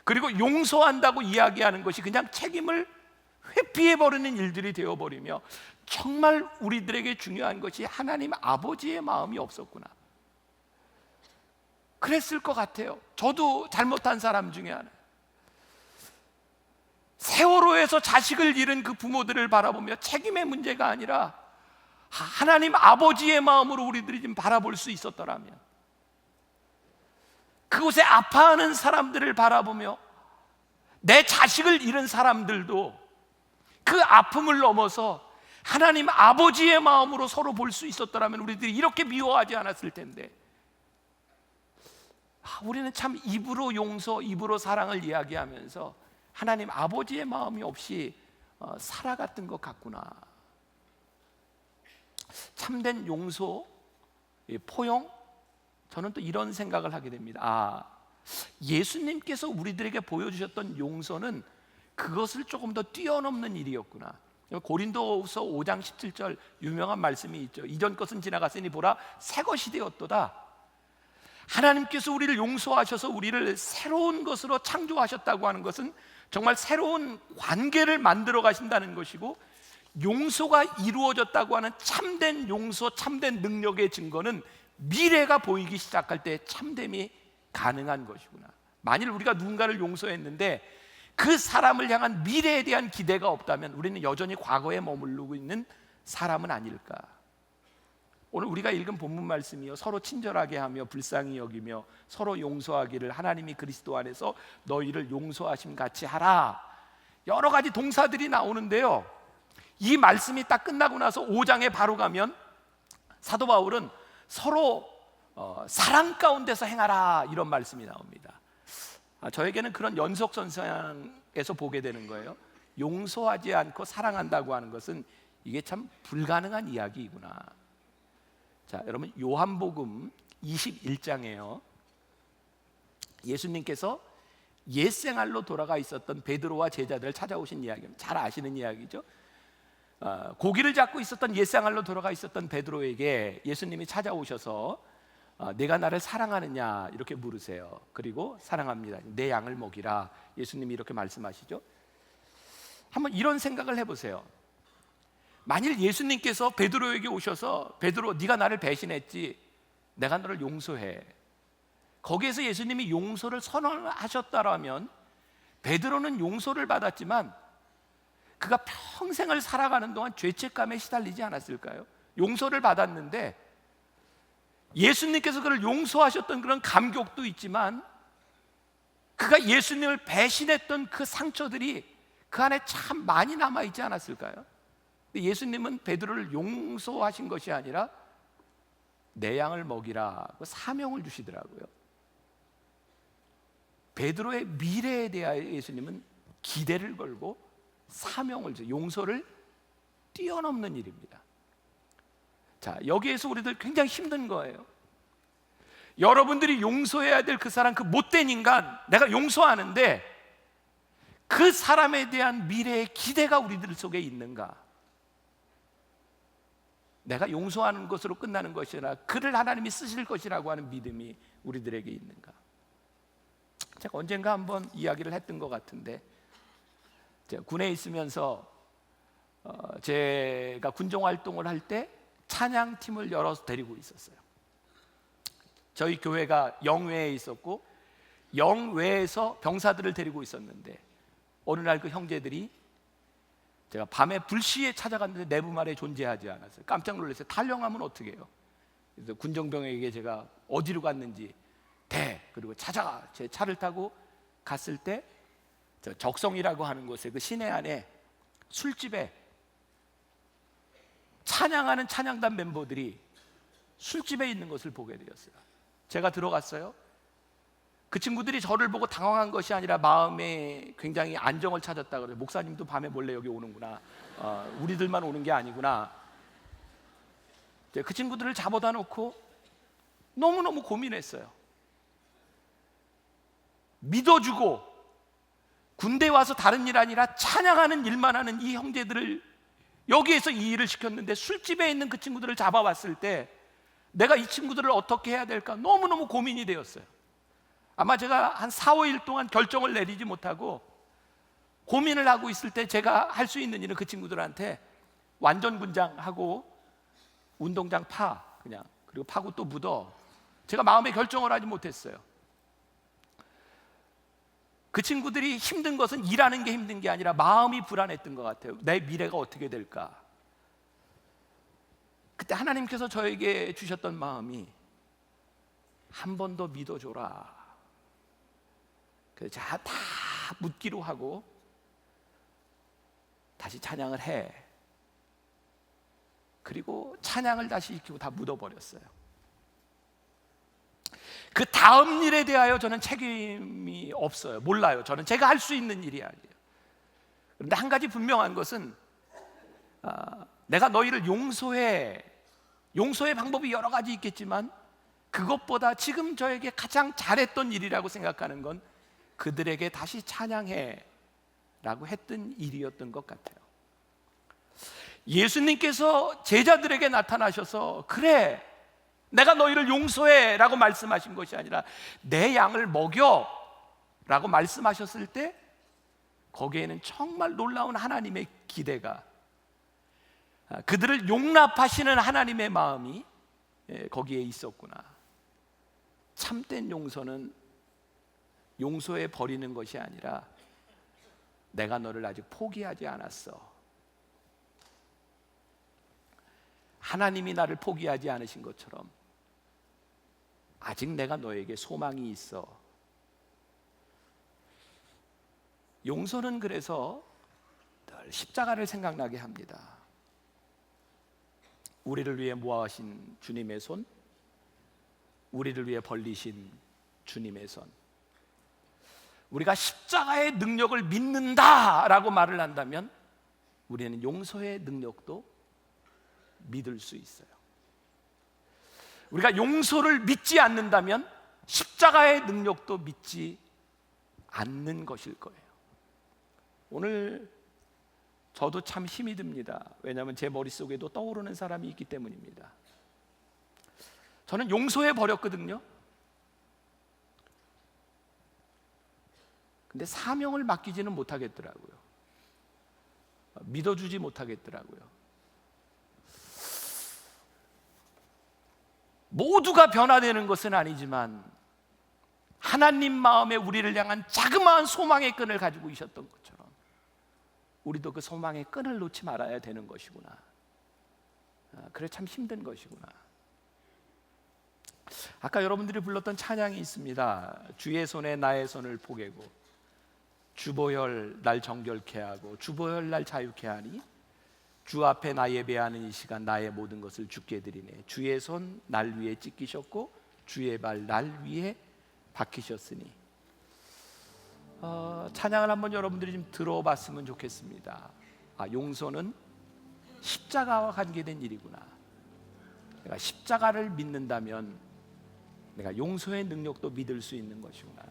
그리고 용서한다고 이야기하는 것이 그냥 책임을 회피해버리는 일들이 되어버리며, 정말 우리들에게 중요한 것이 하나님 아버지의 마음이 없었구나. 그랬을 것 같아요. 저도 잘못한 사람 중에 하나. 세월호에서 자식을 잃은 그 부모들을 바라보며 책임의 문제가 아니라 하나님 아버지의 마음으로 우리들이 좀 바라볼 수 있었더라면, 그곳에 아파하는 사람들을 바라보며 내 자식을 잃은 사람들도 그 아픔을 넘어서 하나님 아버지의 마음으로 서로 볼 수 있었더라면 우리들이 이렇게 미워하지 않았을 텐데, 우리는 참 입으로 용서, 입으로 사랑을 이야기하면서 하나님 아버지의 마음이 없이 살아갔던 것 같구나. 참된 용서, 포용, 저는 또 이런 생각을 하게 됩니다. 예수님께서 우리들에게 보여주셨던 용서는 그것을 조금 더 뛰어넘는 일이었구나. 고린도후서 5장 17절 유명한 말씀이 있죠. 이전 것은 지나갔으니 보라 새 것이 되었도다. 하나님께서 우리를 용서하셔서 우리를 새로운 것으로 창조하셨다고 하는 것은 정말 새로운 관계를 만들어 가신다는 것이고, 용서가 이루어졌다고 하는 참된 용서, 참된 능력의 증거는 미래가 보이기 시작할 때 참됨이 가능한 것이구나. 만일 우리가 누군가를 용서했는데 그 사람을 향한 미래에 대한 기대가 없다면 우리는 여전히 과거에 머무르고 있는 사람은 아닐까. 오늘 우리가 읽은 본문 말씀이요, 서로 친절하게 하며 불쌍히 여기며 서로 용서하기를 하나님이 그리스도 안에서 너희를 용서하심 같이 하라. 여러 가지 동사들이 나오는데요, 이 말씀이 딱 끝나고 나서 5장에 바로 가면 사도 바울은 서로 사랑 가운데서 행하라 이런 말씀이 나옵니다. 저에게는 그런 연속선상에서 보게 되는 거예요. 용서하지 않고 사랑한다고 하는 것은 이게 참 불가능한 이야기이구나. 자, 여러분 요한복음 21장에요, 예수님께서 옛생활로 돌아가 있었던 베드로와 제자들을 찾아오신 이야기입니다. 잘 아시는 이야기죠. 고기를 잡고 있었던 옛생활로 돌아가 있었던 베드로에게 예수님이 찾아오셔서 내가 나를 사랑하느냐 이렇게 물으세요. 그리고 사랑합니다. 내 양을 먹이라. 예수님이 이렇게 말씀하시죠. 한번 이런 생각을 해보세요. 만일 예수님께서 베드로에게 오셔서 베드로 네가 나를 배신했지, 내가 너를 용서해. 거기에서 예수님이 용서를 선언하셨다라면 베드로는 용서를 받았지만 그가 평생을 살아가는 동안 죄책감에 시달리지 않았을까요? 용서를 받았는데 예수님께서 그를 용서하셨던 그런 감격도 있지만 그가 예수님을 배신했던 그 상처들이 그 안에 참 많이 남아있지 않았을까요? 예수님은 베드로를 용서하신 것이 아니라 내 양을 먹이라 사명을 주시더라고요. 베드로의 미래에 대하여 예수님은 기대를 걸고 사명을 줘, 용서를 뛰어넘는 일입니다. 자, 여기에서 우리들 굉장히 힘든 거예요. 여러분들이 용서해야 될 그 사람, 그 못된 인간 내가 용서하는데 그 사람에 대한 미래의 기대가 우리들 속에 있는가? 내가 용서하는 것으로 끝나는 것이라 그를 하나님이 쓰실 것이라고 하는 믿음이 우리들에게 있는가? 제가 언젠가 한번 이야기를 했던 것 같은데, 제가 군에 있으면서 제가 군종 활동을 할 때 찬양팀을 여러 데리고 있었어요. 저희 교회가 영외에 있었고 영외에서 병사들을 데리고 있었는데 어느 날 그 형제들이 제가 밤에 불시에 찾아갔는데 내부 말에 존재하지 않았어요. 깜짝 놀랐어요. 탈영하면 어떻게 해요? 그래서 군정병에게 제가 어디로 갔는지 그리고 찾아가 제 차를 타고 갔을 때 저 적성이라고 하는 곳에 그 시내 안에 술집에 찬양하는 찬양단 멤버들이 술집에 있는 것을 보게 되었어요. 제가 들어갔어요. 그 친구들이 저를 보고 당황한 것이 아니라 마음에 굉장히 안정을 찾았다 그래요. 목사님도 밤에 몰래 여기 오는구나. 우리들만 오는 게 아니구나. 그 친구들을 잡아다 놓고 너무너무 고민했어요. 믿어주고 군대 와서 다른 일 아니라 찬양하는 일만 하는 이 형제들을 여기에서 이 일을 시켰는데 술집에 있는 그 친구들을 잡아왔을 때 내가 이 친구들을 어떻게 해야 될까 너무너무 고민이 되었어요. 아마 제가 한 4, 5일 동안 결정을 내리지 못하고 고민을 하고 있을 때 제가 할 수 있는 일은 그 친구들한테 완전 군장하고 운동장 그냥 그리고 파고 또 묻어. 제가 마음의 결정을 하지 못했어요. 그 친구들이 힘든 것은 일하는 게 힘든 게 아니라 마음이 불안했던 것 같아요. 내 미래가 어떻게 될까? 그때 하나님께서 저에게 주셨던 마음이 한 번 더 믿어줘라. 그래서 다 묻기로 하고 다시 찬양을 해. 그리고 찬양을 다시 익히고 다 묻어버렸어요. 그 다음 일에 대하여 저는 책임이 없어요. 몰라요. 저는 제가 할 수 있는 일이 아니에요. 그런데 한 가지 분명한 것은 내가 너희를 용서해. 용서의 방법이 여러 가지 있겠지만 그것보다 지금 저에게 가장 잘했던 일이라고 생각하는 건 그들에게 다시 찬양해 라고 했던 일이었던 것 같아요. 예수님께서 제자들에게 나타나셔서 그래 내가 너희를 용서해 라고 말씀하신 것이 아니라 내 양을 먹여 라고 말씀하셨을 때 거기에는 정말 놀라운 하나님의 기대가, 그들을 용납하시는 하나님의 마음이 거기에 있었구나. 참된 용서는 용서해 버리는 것이 아니라 내가 너를 아직 포기하지 않았어. 하나님이 나를 포기하지 않으신 것처럼 아직 내가 너에게 소망이 있어. 용서는 그래서 늘 십자가를 생각나게 합니다. 우리를 위해 모아신 주님의 손, 우리를 위해 벌리신 주님의 손. 우리가 십자가의 능력을 믿는다라고 말을 한다면 우리는 용서의 능력도 믿을 수 있어요. 우리가 용서를 믿지 않는다면 십자가의 능력도 믿지 않는 것일 거예요. 오늘 저도 참 힘이 듭니다. 왜냐하면 제 머릿속에도 떠오르는 사람이 있기 때문입니다. 저는 용서해 버렸거든요. 근데 사명을 맡기지는 못하겠더라고요. 믿어주지 못하겠더라고요. 모두가 변화되는 것은 아니지만 하나님 마음에 우리를 향한 자그마한 소망의 끈을 가지고 있었던 것처럼 우리도 그 소망의 끈을 놓지 말아야 되는 것이구나. 그래 참 힘든 것이구나. 아까 여러분들이 불렀던 찬양이 있습니다. 주의 손에 나의 손을 포개고 주보혈 날 정결케 하고 주보혈 날 자유케 하니 주 앞에 나 예배하는 이 시간 나의 모든 것을 주께 드리네. 주의 손 날 위에 찢기셨고 주의 발 날 위에 박히셨으니. 찬양을 한번 여러분들이 좀 들어봤으면 좋겠습니다. 용서는 십자가와 관계된 일이구나. 내가 십자가를 믿는다면 내가 용서의 능력도 믿을 수 있는 것이구나.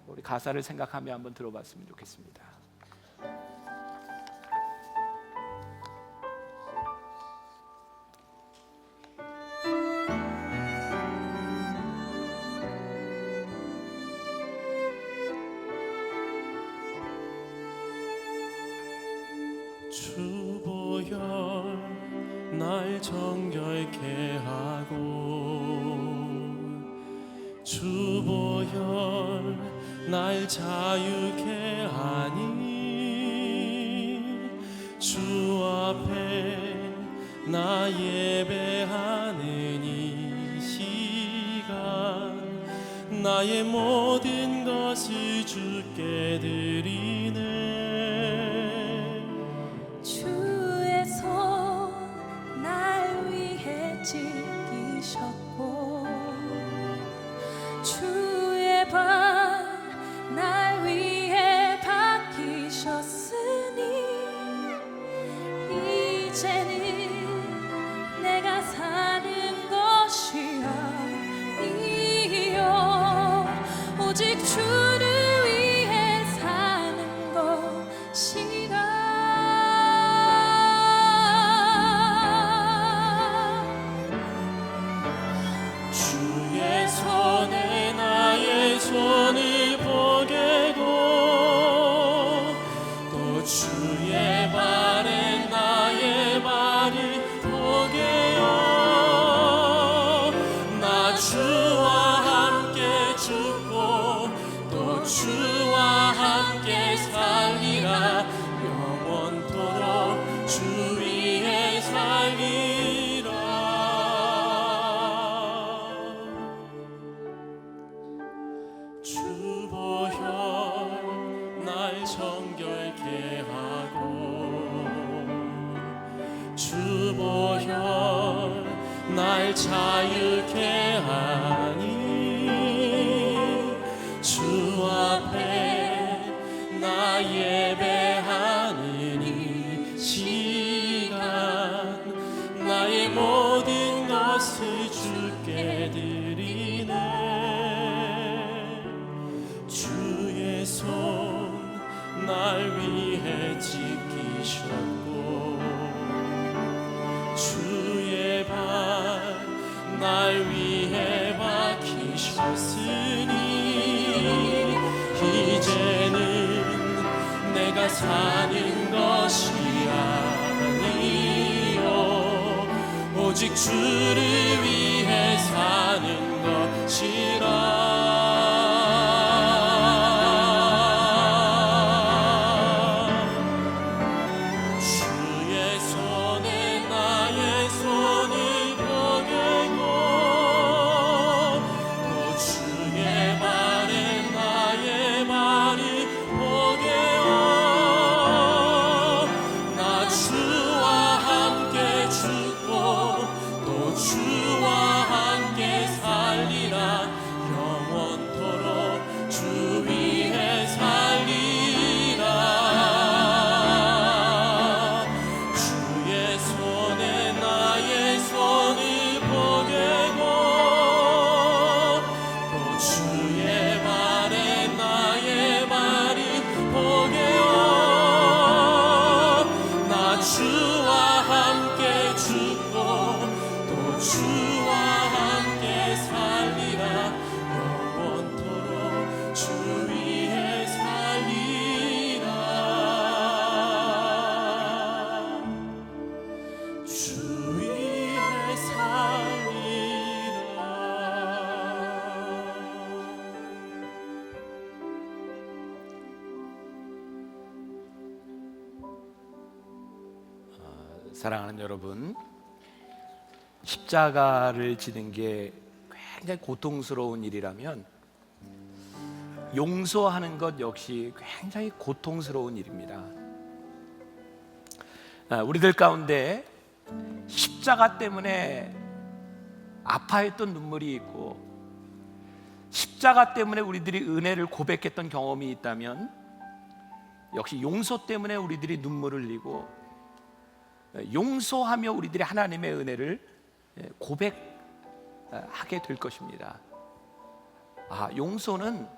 우리 가사를 생각하며 한번 들어봤으면 좋겠습니다. 주보혈 날 정결케 하고 주 보혈 날 자유케 하니 주 앞에 나 예배하는 이 시간 나의 모든 것을 주께 드리네. 주의 손 날 위해 찢기셨고 주의 발 날 위해 박히셨으니 이제는 내가 사는 것이 아니요 오직 주를 위해 사는 것이라. 주의 손에 나의 손을 보게고 또 주의 발에 나의 발을 보게요. 나 주와 함께 죽고 또 주와 함께 살리라. 영원토록 주 위에 살리라. 주 보혈 날 정결케 하고 주 보혈 날 자유케 하니 주 앞에 나 예배하는 이 시간 나의 모든 것을 주께 드리네. 주의 손 날 위해 지키셨고 주의 발 날 위해 박히셨으니 이제는 내가 사는 것이 아니요 오직 주를 위해 사는 것이라. 주의 손에 나의 손을 보게고 또 주의 발에 나의 발을 보게요. 나 주와 함께 죽고 또 주와 함께 살리라. 영원토록 주 위에 살리라. 주의 손에 나의 손을 보게고 또 주의 발에 나의 발을 보게요. 나 주와 함께 죽고 또 주와 함께 살리라. 영원토록 주 위에 살리라. 주 위에 살리라. 사랑하는 여러분, 십자가를 지는 게 굉장히 고통스러운 일이라면 용서하는 것 역시 굉장히 고통스러운 일입니다. 우리들 가운데 십자가 때문에 아파했던 눈물이 있고 십자가 때문에 우리들이 은혜를 고백했던 경험이 있다면 역시 용서 때문에 우리들이 눈물을 흘리고 용서하며 우리들이 하나님의 은혜를 고백하게 될 것입니다. 용서는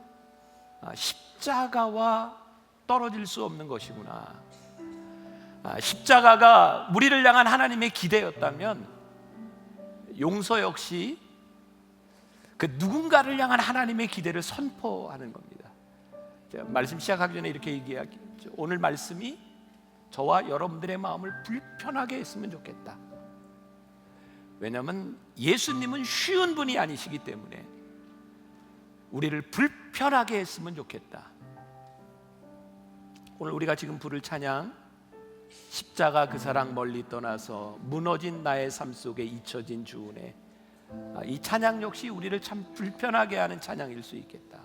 십자가와 떨어질 수 없는 것이구나. 십자가가 우리를 향한 하나님의 기대였다면 용서 역시 그 누군가를 향한 하나님의 기대를 선포하는 겁니다. 제가 말씀 시작하기 전에 이렇게 얘기하겠죠. 오늘 말씀이 저와 여러분들의 마음을 불편하게 했으면 좋겠다. 왜냐하면 예수님은 쉬운 분이 아니시기 때문에 우리를 불편하게 했으면 좋겠다. 오늘 우리가 지금 부를 찬양, 십자가 그 사랑 멀리 떠나서 무너진 나의 삶 속에 잊혀진 주 은혜, 이 찬양 역시 우리를 참 불편하게 하는 찬양일 수 있겠다.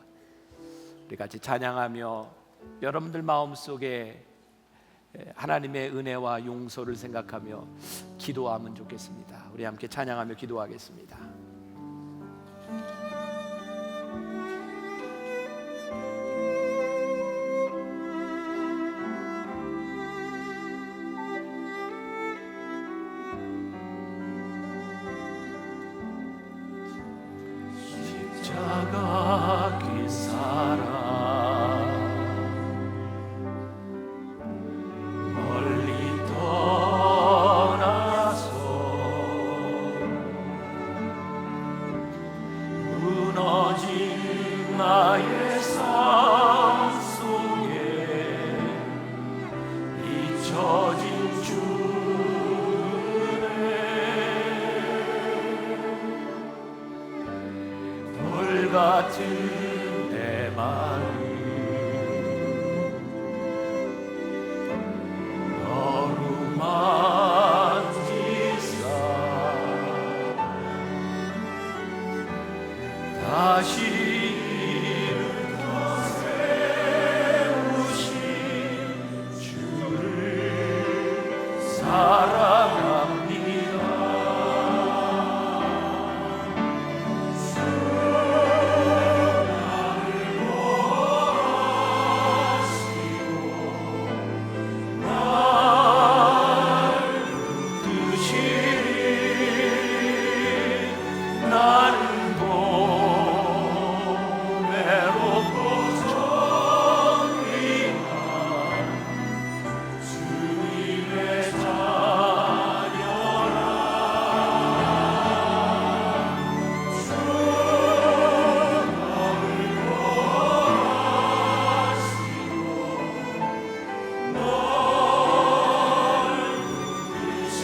우리 같이 찬양하며 여러분들 마음속에 하나님의 은혜와 용서를 생각하며 기도하면 좋겠습니다. 우리 함께 찬양하며 기도하겠습니다. 십자가 그 사랑 멀리 떠나서 무너진 나의 삶 속에 잊혀진 주의 돌 같은 내 마음 너로 만지사 다시 일으켜 세우신 주를 사랑합니다. 나는 외롭고 정의한 주님의 자녀라. 주 너를 구하시고 널 부르시리.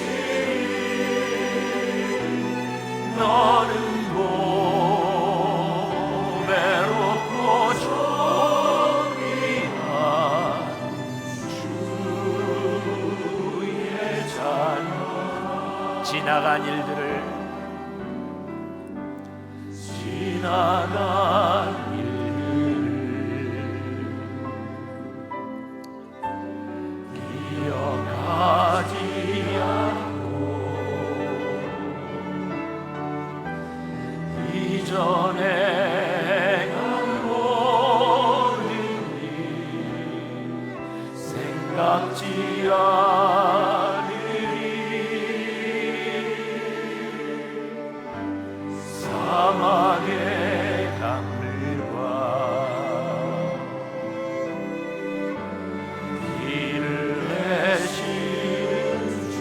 너는 외롭고 정의한 주의 자녀. 지나간 일들을 기억하지 않고 이전에 간 모든 일 생각지 않으리. 사막의 강물과 길을 내시는 주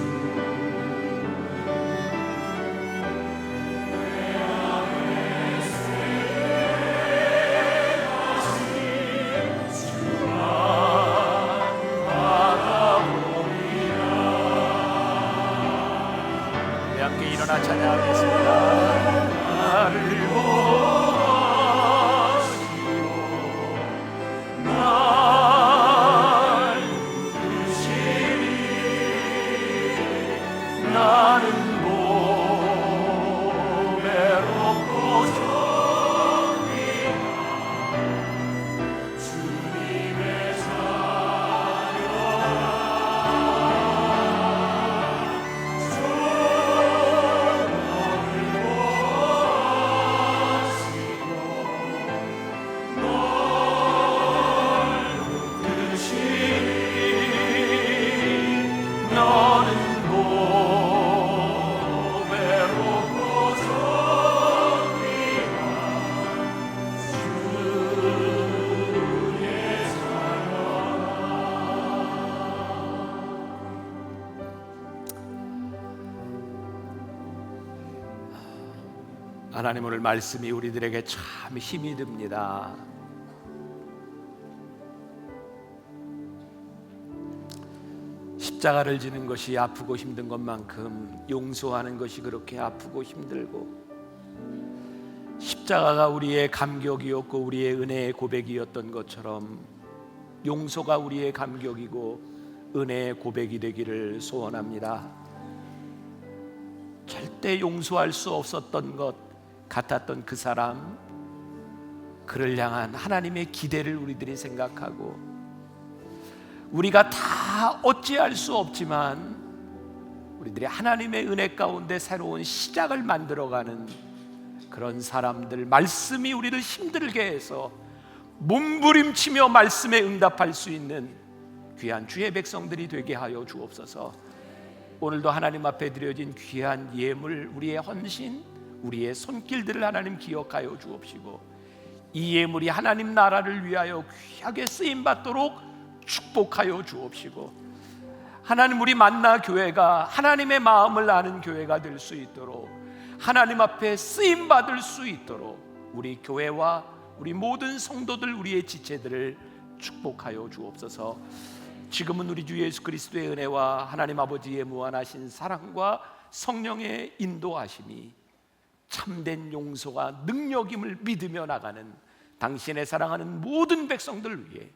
우리 함께 일어나 찬양하겠습니다. 나를 보시고 날 부르시리. 나는 외롭고 정의한 주님의 너는 외롭고 정의한 주의 하나님, 오늘 말씀이 우리들에게 참 힘이 듭니다. 십자가를 지는 것이 아프고 힘든 것만큼 용서하는 것이 그렇게 아프고 힘들고, 십자가가 우리의 감격이었고 우리의 은혜의 고백이었던 것처럼 용서가 우리의 감격이고 은혜의 고백이 되기를 소원합니다. 절대 용서할 수 없었던 것 같았던 그 사람, 그를 향한 하나님의 기대를 우리들이 생각하고, 우리가 다 어찌할 수 없지만 우리들이 하나님의 은혜 가운데 새로운 시작을 만들어가는 그런 사람들, 말씀이 우리를 힘들게 해서 몸부림치며 말씀에 응답할 수 있는 귀한 주의 백성들이 되게 하여 주옵소서. 오늘도 하나님 앞에 드려진 귀한 예물, 우리의 헌신, 우리의 손길들을 하나님 기억하여 주옵시고, 이 예물이 하나님 나라를 위하여 귀하게 쓰임받도록 축복하여 주옵시고, 하나님 우리 만나 교회가 하나님의 마음을 아는 교회가 될 수 있도록, 하나님 앞에 쓰임받을 수 있도록 우리 교회와 우리 모든 성도들, 우리의 지체들을 축복하여 주옵소서. 지금은 우리 주 예수 그리스도의 은혜와 하나님 아버지의 무한하신 사랑과 성령의 인도하심이 참된 용서가 능력임을 믿으며 나가는 당신의 사랑하는 모든 백성들 위해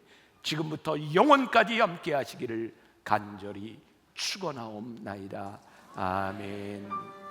지금부터 영원까지 함께 하시기를 간절히 축원하옵나이다. 아멘.